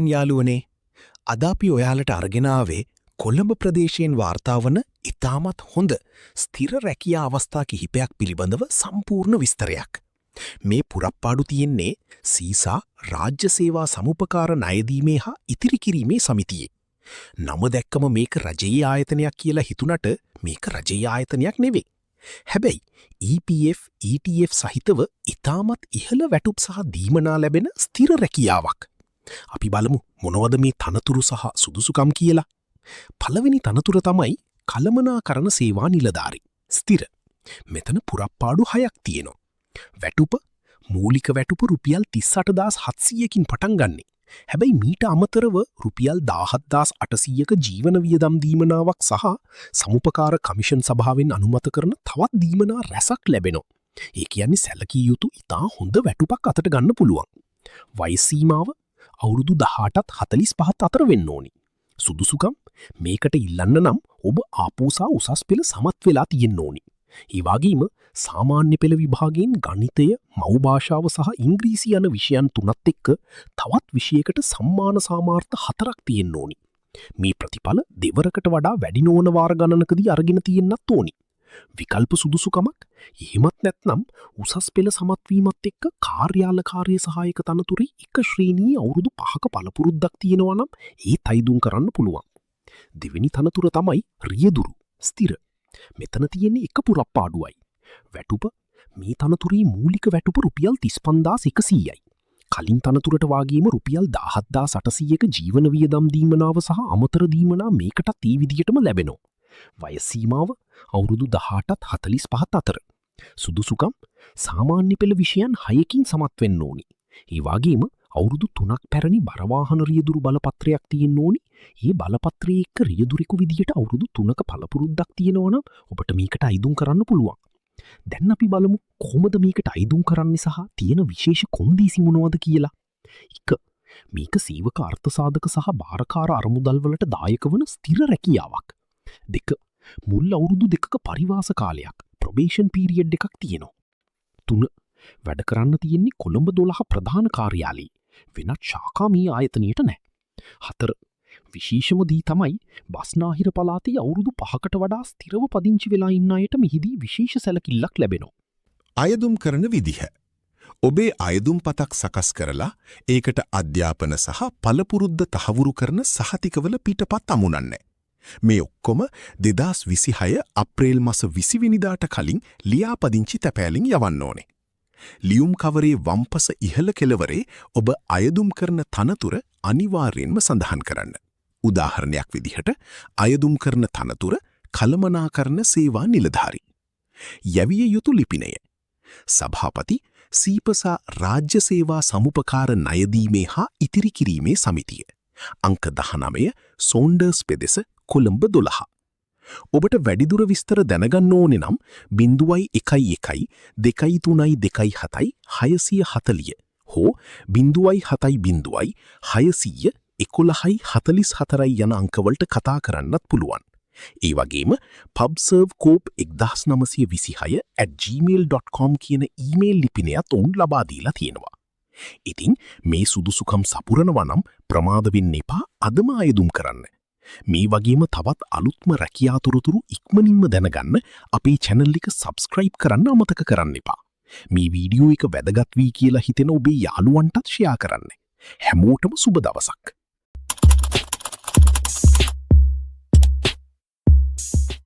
ආයුබෝවන් යාළුවනේ. අද අපි ඔයාලට අරගෙන ආවේ කොළඹ ප්‍රදේශයෙන් වාර්තා වන ඉතාමත් හොඳ ස්ථිර රැකියා අවස්ථා කිහිපයක් පිළිබඳව සම්පූර්ණ විස්තරයක්. මේ පුරප්පාඩු තියෙන්නේ සීසා රාජ්‍ය සේවා සමුපකාර ණය දීමේ හා ඉතිරි කිරීමේ සමිතියේ. නම දැක්කම මේක රජයේ ආයතනයක් කියලා හිතුණට මේක රජයේ ආයතනයක් නෙවෙයි. හැබැයි EPF ETF සහිතව ඉතාමත් ඉහළ වැටුප් සහ දීමනා ලැබෙන ස්ථිර රැකියාවක්. අපි බලමු මොනවද මේ තනතුරු සහ සුදුසුකම් කියලා. පළවෙනි තනතුර තමයි කළමනාකරණ සේවා නිලධාරි. ස්ථිර. මෙතන පුරප්පාඩු 6ක් තියෙනවා. වැටුප මූලික වැටුප රුපියල් 38700කින් පටන් ගන්නෙ. හැබැයි මීට අමතරව රුපියල් 17800ක ජීවන වියදම් දීමනාවක් සහ සමුපකාර කමිෂන් සභාවෙන් අනුමත කරන තවත් දීමනා රැසක් ලැබෙනවා. ඒ කියන්නේ සැලකිය යුතු ඉතා හොඳ වැටුපක් අතට ගන්න පුළුවන්. වයස් සීමාව අවුරුදු 18ත් 45ත් අතර වෙන්න ඕනි. සුදුසුකම් මේකට ඉල්ලන්න නම් ඔබ ආපෝසා උසස් පෙළ සමත් වෙලා තියෙන්න ඕනි. ඒ වගේම සාමාන්‍ය පෙළ විභාගයෙන් ගණිතය, මව් භාෂාව සහ ඉංග්‍රීසි යන විෂයන් තුනත් එක්ක තවත් විෂයකට සම්මාන සාමාර්ථ 4ක් තියෙන්න ඕනි. මේ ප්‍රතිඵල දෙවරකට වඩා වැඩි නොවන වාර ගණනකදී අරගෙන තියෙන්නත් ඕනි. විකල්ප සුදුසුකමක් එහෙමත් නැත්නම් උසස් පෙළ සමත් වීමත් එක්ක කාර්යාලකාරී සහායක තනතුරේ එක ශ්‍රේණියේ අවුරුදු 5ක පළපුරුද්දක් තියෙනවා නම් ඒ තයිදුම් කරන්න පුළුවන්. දෙවෙනි තනතුර තමයි රියදුරු ස්ථිර. මෙතන තියෙන්නේ එක පුරප්පාඩුවයි. වැටුප මේ තනතුරේ මූලික වැටුප රුපියල් 35100යි. කලින් තනතුරට වාගේම රුපියල් 17800ක ජීවන වියදම් දීමනාව සහ අමතර දීමනා මේකටත් ඒ විදිහටම ලැබෙනවා. වයස් සීමාව අවුරුදු 18ත් 45ත් අතර. සුදුසුකම් සාමාන්‍ය පෙළ විෂයන් 6කින් සමත් වෙන්න ඕනි. ඒ වගේම අවුරුදු 3ක් පැරණි බරවාහන රියදුරු බලපත්‍රයක් තියෙන්න ඕනි. ඒ බලපත්‍රයේ එක්ක රියදුරෙකු විදියට අවුරුදු 3ක පළපුරුද්දක් තියෙනවා නම් ඔබට මේකට අයිදුම් කරන්න පුළුවන්. දැන් අපි බලමු කොහොමද මේකට අයිදුම් කරන්නේ සහ තියෙන විශේෂ කොන්දේසි මොනවද කියලා. 1. මේක සේවක අර්ථසාධක සහ භාරකාර අරමුදල් වලට දායක වන ස්ථිර රැකියාවක්. 2. මුල් අවුරුදු 2ක පරිවාස කාලයක් probation period එකක් තියෙනවා. 3. වැඩ කරන්න තියෙන්නේ කොළඹ 12 ප්‍රධාන කාර්යාලයේ. වෙනත් ශාඛා මේ ආයතනයට නැහැ. 4. විශේෂම දී තමයි බස්නාහිර පළාතේ අවුරුදු 5කට වඩා ස්ථිරව පදිංචි වෙලා ඉන්න අයට මෙහිදී විශේෂ සැලකිල්ලක් ලැබෙනවා. අයදුම් කරන විදිහ. ඔබේ අයදුම් පතක් සකස් කරලා ඒකට අධ්‍යාපන සහ පළපුරුද්ද තහවුරු කරන සහතිකවල පිටපත් අමුණන්නේ. මේ ඔක්කොම 2026 අප්‍රේල් මාස 20 වෙනිදාට කලින් ලියාපදිංචි තැපෑලින් යවන්න ඕනේ. ලියුම් කවරේ වම්පස ඉහළ කෙළවරේ ඔබ අයදුම් කරන තනතුර අනිවාර්යෙන්ම සඳහන් කරන්න. උදාහරණයක් විදිහට අයදුම් කරන තනතුර කළමනාකරණ සේවා නිලධාරි. යැවිය යුතු ලිපිනය. සභාපති සීපසා රාජ්‍ය සේවා සමුපකාර ණය දීමේ හා ඉතිරි කිරීමේ සමිතිය. අංක 19 සෝන්ඩර්ස් පෙදෙස කොළඹ 12. ඔබට වැඩිදුර විස්තර දැනගන්න ඕනේ නම් 0112 232 640 හෝ 070 600 1144 යන අංකවලට කතා කරන්නත් පුළුවන්. ඒ වගේම pubservcorp1926@gmail.com කියන ඊමේල් ලිපිනයත් උන් ලබා දීලා තියෙනවා. ඉතින් මේ සුදුසුකම් සපුරනවා නම් ප්‍රමාද වෙන්න එපා, අදම අයදුම් කරන්න. මේ වගේම තවත් අලුත්ම රැකියා තොරතුරු ඉක්මනින්ම දැනගන්න අපේ channel එක subscribe කරන්න අමතක කරන්න එපා. මේ වීඩියෝ එක වැදගත් වී කියලා හිතෙන ඔබේ යාළුවන්ටත් share කරන්න. හැමෝටම සුබ දවසක්.